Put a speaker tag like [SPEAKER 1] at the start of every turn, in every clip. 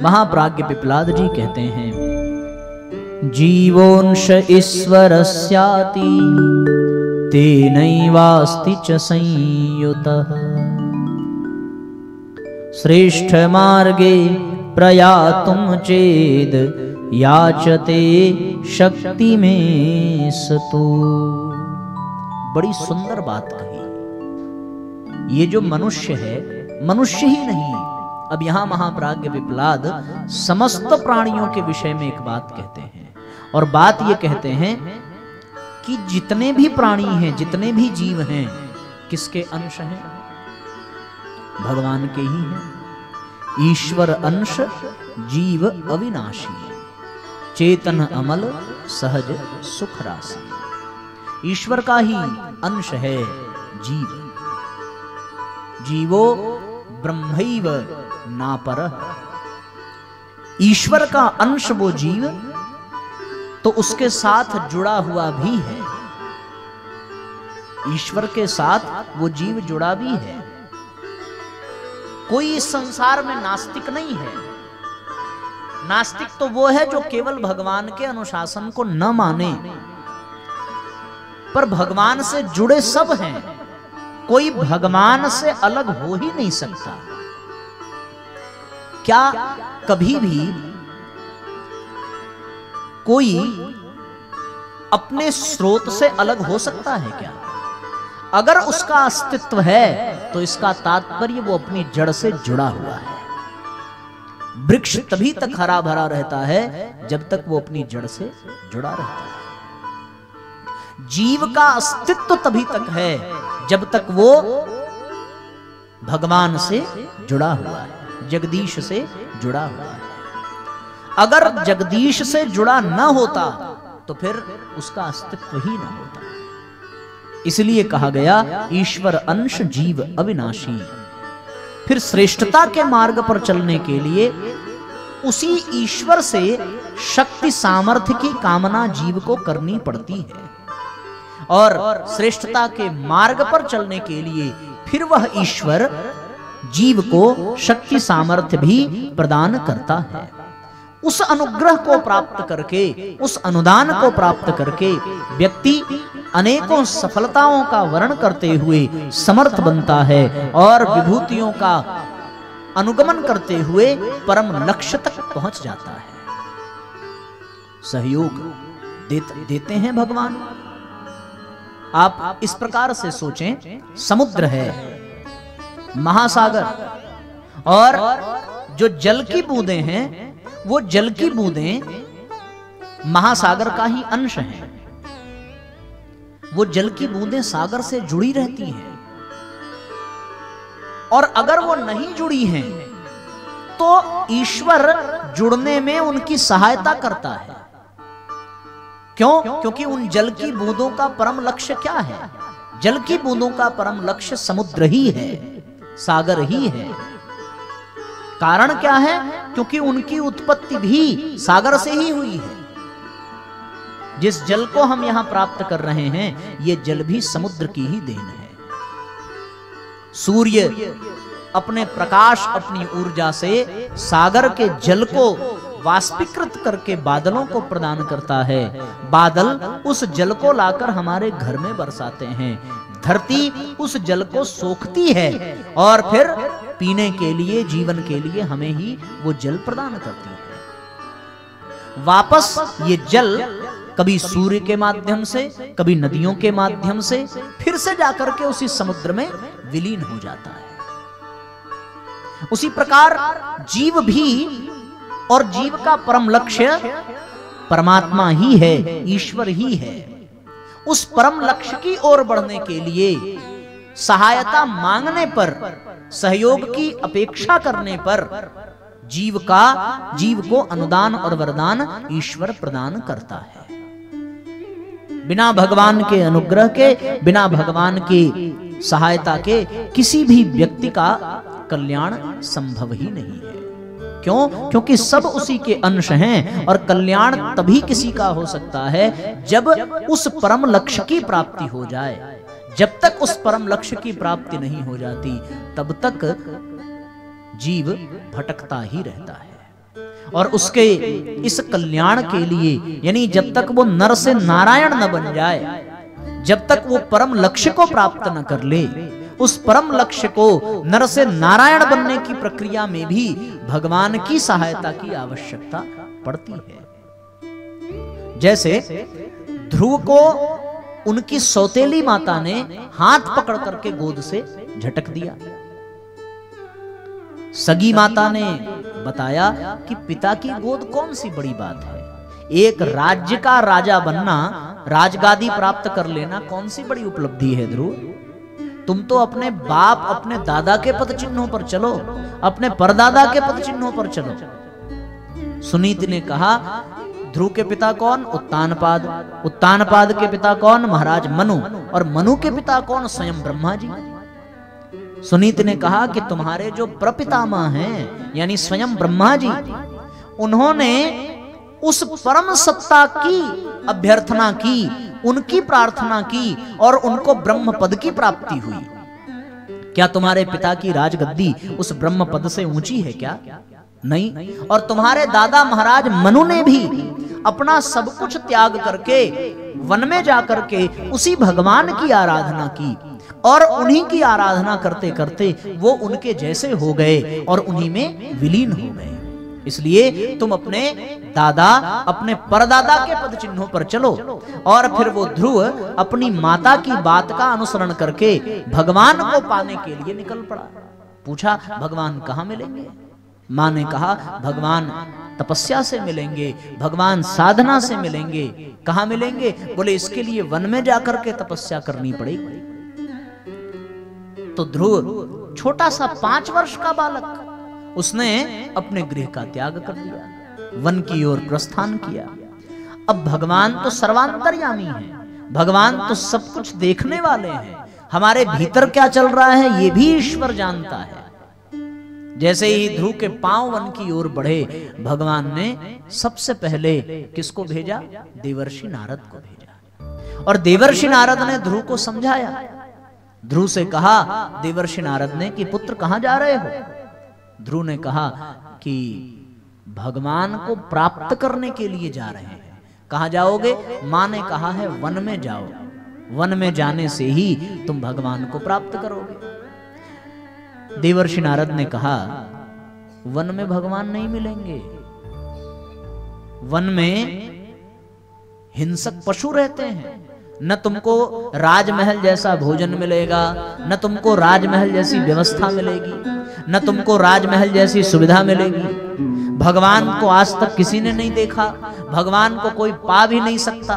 [SPEAKER 1] महाप्राज्ञ पिप्पलाद जी कहते हैं, जीवोंश ईश्वरस्याति तेनैवास्ति च संयुतः श्रेष्ठ मार्गे प्रयातुं चेद याचते शक्ति में सतो। बड़ी सुंदर बात कही। ये जो मनुष्य है, मनुष्य ही नहीं, अब यहां महाप्राज्ञ पिप्पलाद समस्त प्राणियों के विषय में एक बात कहते हैं, और बात ये कहते हैं कि जितने भी प्राणी हैं, जितने भी जीव हैं, किसके अंश हैं? भगवान के ही हैं। ईश्वर अंश जीव अविनाशी, चेतन अमल सहज सुख राशि। ईश्वर का ही अंश है जीव। जीवो ब्रह्मैव नापरः। ईश्वर का अंश वो जीव, तो उसके साथ जुड़ा हुआ भी है। ईश्वर के साथ वो जीव जुड़ा भी है। कोई इस संसार में नास्तिक नहीं है। नास्तिक तो वो है जो केवल भगवान के अनुशासन को न माने, पर भगवान से जुड़े सब हैं। कोई भगवान से अलग हो ही नहीं सकता। क्या कभी भी कोई अपने स्रोत से अलग हो सकता है क्या? अगर उसका अस्तित्व है तो इसका तात्पर्य वो अपनी जड़ से जुड़ा हुआ है। वृक्ष तभी तक हरा भरा रहता है जब तक वो अपनी जड़ से जुड़ा रहता है। जीव का अस्तित्व तभी तक है जब तक वो भगवान से जुड़ा हुआ है, जगदीश से जुड़ा हुआ है। अगर जगदीश से जुड़ा न होता तो फिर उसका अस्तित्व ही न होता। इसलिए कहा गया ईश्वर अंश जीव अविनाशी। फिर श्रेष्ठता के मार्ग पर चलने के लिए उसी ईश्वर से शक्ति सामर्थ्य की कामना जीव को करनी पड़ती है, और श्रेष्ठता के मार्ग पर चलने के लिए फिर वह ईश्वर जीव को शक्ति सामर्थ्य भी प्रदान करता है। उस अनुग्रह को प्राप्त करके, उस अनुदान को प्राप्त करके व्यक्ति अनेकों सफलताओं का वर्ण करते हुए समर्थ बनता है और विभूतियों का अनुगमन करते हुए परम लक्ष्य तक पहुंच जाता है। सहयोग देते हैं भगवान। आप इस प्रकार से सोचें, समुद्र है, महासागर, और जो जल की बूंदें हैं वो जल की बूंदें महासागर का ही अंश हैं। वो जल की बूंदें सागर से जुड़ी रहती हैं, और अगर वो नहीं जुड़ी हैं तो ईश्वर जुड़ने में उनकी सहायता करता है। क्यों? क्योंकि उन जल की बूंदों का परम लक्ष्य क्या है? जल की बूंदों का परम लक्ष्य समुद्र ही है, सागर ही है। कारण क्या है? क्योंकि उनकी उत्पत्ति भी सागर से ही हुई है। जिस जल को हम यहां प्राप्त कर रहे हैं, ये जल भी समुद्र की ही देन है। सूर्य अपने प्रकाश, अपनी ऊर्जा से सागर के जल को वाष्पीकृत करके बादलों को प्रदान करता है। बादल उस जल को लाकर हमारे घर में बरसाते हैं। धरती उस जल को सोखती है और फिर पीने के लिए, जीवन के लिए हमें ही वो जल प्रदान करती है। वापस ये जल कभी सूर्य के माध्यम से, कभी नदियों के माध्यम से फिर से जाकर के उसी समुद्र में विलीन हो जाता है। उसी प्रकार जीव भी, और जीव का परम लक्ष्य परमात्मा ही है, ईश्वर ही है। उस परम लक्ष्य की ओर बढ़ने के लिए सहायता मांगने पर, सहयोग की अपेक्षा करने पर जीव को अनुदान और वरदान ईश्वर प्रदान करता है। बिना भगवान के अनुग्रह के, बिना भगवान की सहायता के किसी भी व्यक्ति का कल्याण संभव ही नहीं है। क्यों? क्योंकि सब उसी के अंश हैं, और कल्याण तभी किसी का हो सकता है जब उस परम लक्ष्य की प्राप्ति हो जाए। जब तक उस परम लक्ष्य की प्राप्ति नहीं हो जाती, तब तक जीव भटकता ही रहता है। और उसके इस कल्याण के लिए, यानी जब तक वो नर से नारायण न बन जाए, जब तक वो परम लक्ष्य को प्राप्त न कर ले, उस परम लक्ष्य को नर से नारायण बनने की प्रक्रिया में भी भगवान की सहायता की आवश्यकता पड़ती है। जैसे ध्रुव को उनकी सौतेली माता ने हाथ पकड़ करके गोद से झटक दिया। सगी माता ने बताया कि पिता की गोद कौन सी बड़ी बात है, एक राज्य का राजा बनना, राजगादी प्राप्त कर लेना कौन सी बड़ी उपलब्धि है ध्रुव। तुम तो अपने बाप, अपने दादा के पद चिन्हों पर चलो, अपने परदादा के पद चिन्हों पर चलो। सुनीति ने कहा ध्रुव के पिता कौन? उत्तानपाद। उत्तानपाद के पिता कौन? महाराज मनु। और मनु के पिता कौन? स्वयं ब्रह्मा जी। सुनीति ने कहा कि तुम्हारे जो प्रपितामह हैं, यानी स्वयं ब्रह्मा जी, उन्होंने उस परम सत्ता की अभ्यर्थना की, उनकी प्रार्थना की और उनको ब्रह्म पद की प्राप्ति हुई। क्या तुम्हारे पिता की राजगद्दी उस ब्रह्म पद से ऊंची है क्या? नहीं। और तुम्हारे दादा महाराज मनु ने भी अपना सब कुछ त्याग करके वन में जाकर के उसी भगवान की आराधना की, और उन्हीं की आराधना करते करते वो उनके जैसे हो गए और उन्हीं में विलीन हो गए। इसलिए तुम अपने दादा, अपने परदादा के पद चिन्हों पर चलो। और फिर वो ध्रुव अपनी माता की बात का अनुसरण करके भगवान को पाने के लिए निकल पड़ा। पूछा भगवान कहाँ मिलेंगे? माँ ने कहा भगवान तपस्या से मिलेंगे, भगवान साधना से मिलेंगे। कहाँ मिलेंगे? बोले इसके लिए वन में जाकर के तपस्या करनी पड़ेगी। तो ध्रुव छोटा सा 5 वर्ष का बालक, उसने अपने गृह का त्याग कर दिया, वन की ओर प्रस्थान किया। अब भगवान तो सर्वांतर्यामी हैं, भगवान तो सब कुछ देखने वाले हैं, हमारे भीतर क्या चल रहा है ये भी ईश्वर जानता है। जैसे ही ध्रुव के पांव वन की ओर बढ़े, भगवान ने सबसे पहले किसको भेजा? देवर्षि नारद को भेजा। और देवर्षि नारद ने ध्रुव को समझाया। ध्रुव से कहा देवर्षि नारद ने कि पुत्र कहां जा रहे हो? ध्रुव ने कहा कि भगवान को प्राप्त करने के लिए जा रहे हैं। कहां जाओगे? मां ने कहा है वन में जाओ, वन में जाने से ही तुम भगवान को प्राप्त करोगे। देवर्षि नारद ने कहा वन में भगवान नहीं मिलेंगे, वन में हिंसक पशु रहते हैं, न तुमको राजमहल जैसा भोजन मिलेगा, न तुमको राजमहल जैसी व्यवस्था मिलेगी, न तुमको राजमहल जैसी सुविधा मिलेगी। भगवान को आज तक किसी ने नहीं देखा, भगवान को कोई पा भी नहीं सकता।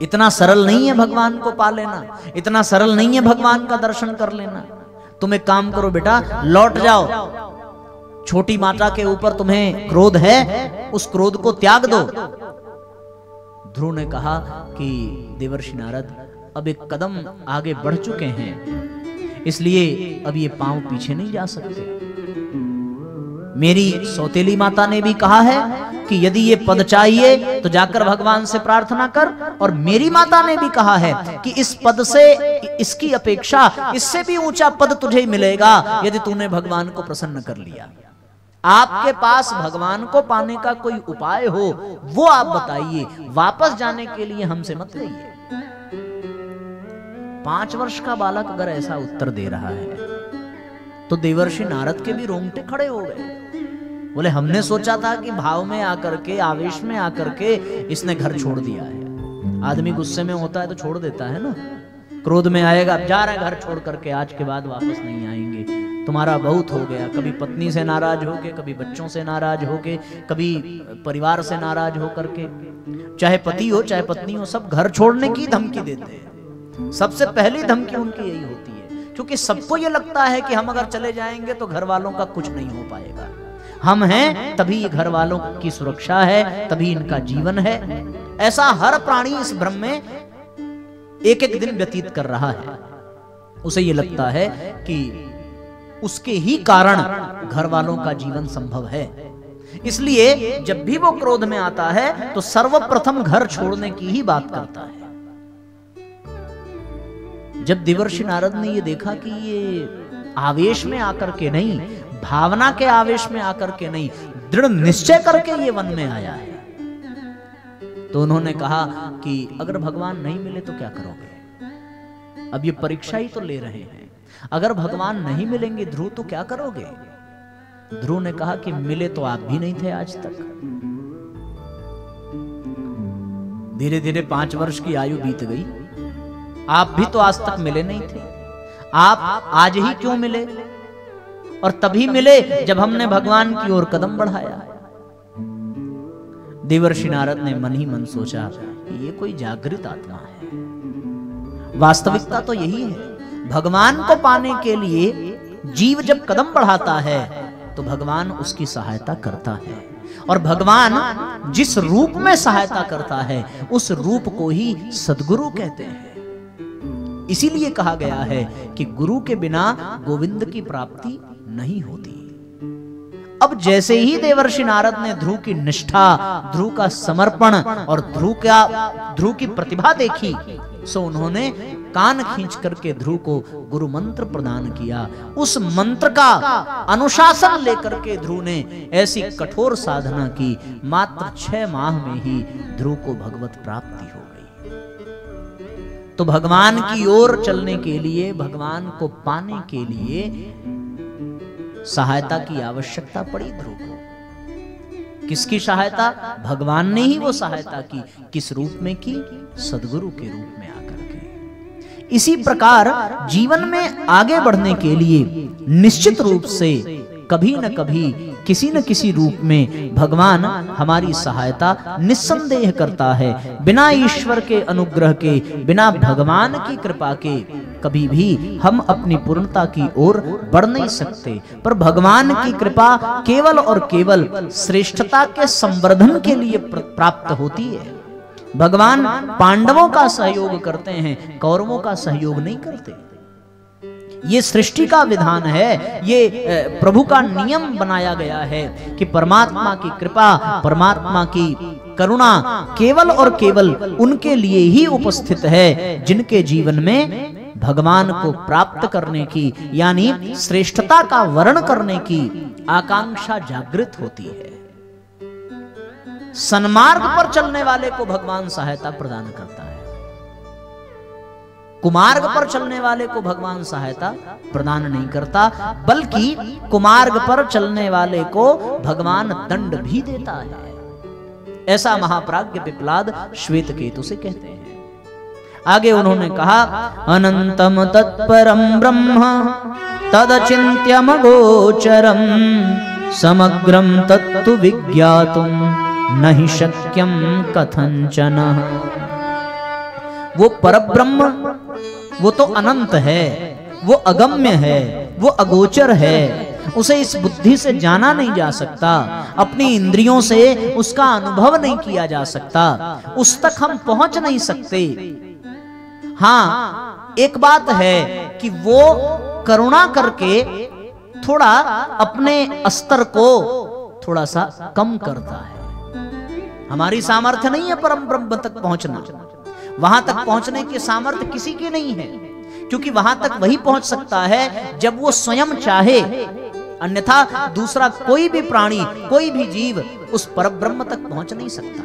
[SPEAKER 1] इतना सरल नहीं है भगवान को पा लेना, इतना सरल नहीं है भगवान का दर्शन कर लेना। तुम एक काम करो बेटा, लौट जाओ। छोटी माता के ऊपर तुम्हें क्रोध है, उस क्रोध को त्याग दो। ध्रुव ने कहा कि देवर्षि नारद अब एक कदम आगे बढ़ चुके हैं, इसलिए अब ये पांव पीछे नहीं जा सकते। मेरी सौतेली माता ने भी कहा है कि यदि ये पद चाहिए तो जाकर भगवान से प्रार्थना कर, और मेरी माता ने भी कहा है कि इस पद से, इसकी अपेक्षा इससे भी ऊंचा पद तुझे मिलेगा यदि तूने भगवान को प्रसन्न कर लिया। आपके पास भगवान को पाने का कोई उपाय हो वो आप बताइए, वापस जाने के लिए हमसे मत कहिए। 5 वर्ष का बालक अगर ऐसा उत्तर दे रहा है तो देवर्षि नारद के भी रोंगटे खड़े हो गए। बोले हमने सोचा था कि भाव में आकर के, आवेश में आकर के इसने घर छोड़ दिया है। आदमी गुस्से में होता है तो छोड़ देता है ना, क्रोध में आएगा, जा रहा है घर छोड़ करके, आज के बाद वापस नहीं आएंगे, तुम्हारा बहुत हो गया। कभी पत्नी से नाराज होके, कभी बच्चों से नाराज होके, कभी परिवार से नाराज होकर के, चाहे पति हो चाहे पत्नी हो, सब घर छोड़ने की धमकी देते हैं। सबसे पहली धमकी उनकी यही होती है, क्योंकि सबको ये लगता है कि हम अगर चले जाएंगे तो घर वालों का कुछ नहीं हो पाएगा। हम हैं तभी ये घर वालों की सुरक्षा है, तभी इनका जीवन है। ऐसा हर प्राणी इस भ्रम में एक एक दिन व्यतीत कर रहा है। उसे ये लगता है कि उसके ही कारण घर वालों का जीवन संभव है। इसलिए जब भी वो क्रोध में आता है तो सर्वप्रथम घर छोड़ने की ही बात करता है। जब देवर्षि नारद ने ये देखा कि ये आवेश में आकर के नहीं, भावना के आवेश में आकर के नहीं, दृढ़ निश्चय करके ये वन में आया है। तो उन्होंने कहा कि अगर भगवान नहीं मिले तो क्या करोगे? अब ये परीक्षा ही तो ले रहे हैं। अगर भगवान नहीं मिलेंगे ध्रुव तो क्या करोगे? ध्रुव ने कहा कि मिले तो आप भी नहीं थे आज तक। धीरे धीरे 5 वर्ष की आयु बीत गई, आप भी तो आज तक मिले नहीं थे। आप आज ही क्यों मिले? और तभी मिले जब हमने भगवान की ओर कदम बढ़ाया। देवर्षि नारद ने मन ही मन सोचा ये कोई जागृत आत्मा है। वास्तविकता तो यही है, भगवान को पाने के लिए जीव जब कदम बढ़ाता है तो भगवान उसकी सहायता करता है, और भगवान जिस रूप में सहायता करता है उस रूप को ही सद्गुरु कहते हैं। इसीलिए कहा गया है कि गुरु के बिना गोविंद की प्राप्ति नहीं होती। अब जैसे ही देवर्षि नारद ने ध्रुव की निष्ठा, ध्रुव का समर्पण और ध्रुव की प्रतिभा देखी, सो उन्होंने कान खींच करके ध्रुव को गुरु मंत्र प्रदान किया। उस मंत्र का अनुशासन लेकर के ध्रुव ने ऐसी कठोर साधना की, मात्र 6 माह में ही ध्रुव को भगवत प्राप्ति हो गई। तो भगवान की ओर चलने के लिए, भगवान को पाने के लिए सहायता की आवश्यकता पड़ी ध्रुव को। किसकी सहायता? भगवान ने ही वो सहायता की। किस रूप में की? सद्गुरु के रूप में आकर के। इसी प्रकार जीवन में आगे बढ़ने के लिए निश्चित रूप से कभी न कभी, किसी न किसी रूप में भगवान हमारी सहायता निस्संदेह करता है। बिना ईश्वर के अनुग्रह के, बिना भगवान की कृपा के कभी भी हम अपनी पूर्णता की ओर बढ़ नहीं सकते। पर भगवान की कृपा केवल और केवल श्रेष्ठता के संवर्धन के लिए प्राप्त होती है। भगवान पांडवों का सहयोग करते हैं, कौरवों का सहयोग नहीं करते। ये सृष्टि का विधान है, ये प्रभु का नियम बनाया गया है कि परमात्मा की कृपा, परमात्मा की करुणा केवल और केवल उनके लिए ही उपस्थित है जिनके जीवन में भगवान को प्राप्त करने की, यानी श्रेष्ठता का वर्ण करने की आकांक्षा जागृत होती है। सन्मार्ग पर चलने वाले को भगवान सहायता प्रदान करता है, कुमार्ग पर चलने वाले को भगवान सहायता प्रदान नहीं करता, बल्कि कुमार्ग पर चलने वाले को भगवान दंड भी देता है। ऐसा महाप्राज्ञ पिप्लाद श्वेत केतु से कहते हैं। आगे उन्होंने कहा, अनंतम तत्परम ब्रह्म तदचिन्त्यम गोचरम समग्रम तत्तु विज्ञातुम नहि शक्यम कथंचन। वो परब्रह्म, वो तो अनंत है, वो अगम्य है, वो अगोचर है, उसे इस बुद्धि से जाना नहीं जा सकता, अपनी इंद्रियों से उसका अनुभव नहीं किया जा सकता, उस तक हम पहुंच नहीं सकते। हाँ, एक बात है कि वो करुणा करके थोड़ा अपने स्तर को थोड़ा सा कम करता है। हमारी सामर्थ्य नहीं है परम ब्रह्म तक पहुंचना, वहां तक पहुंचने की सामर्थ्य किसी की नहीं है, क्योंकि वहां तक वही पहुंच सकता है जब वो स्वयं चाहे, अन्यथा दूसरा कोई भी प्राणी, कोई भी जीव उस परब्रह्म तक पहुंच नहीं सकता।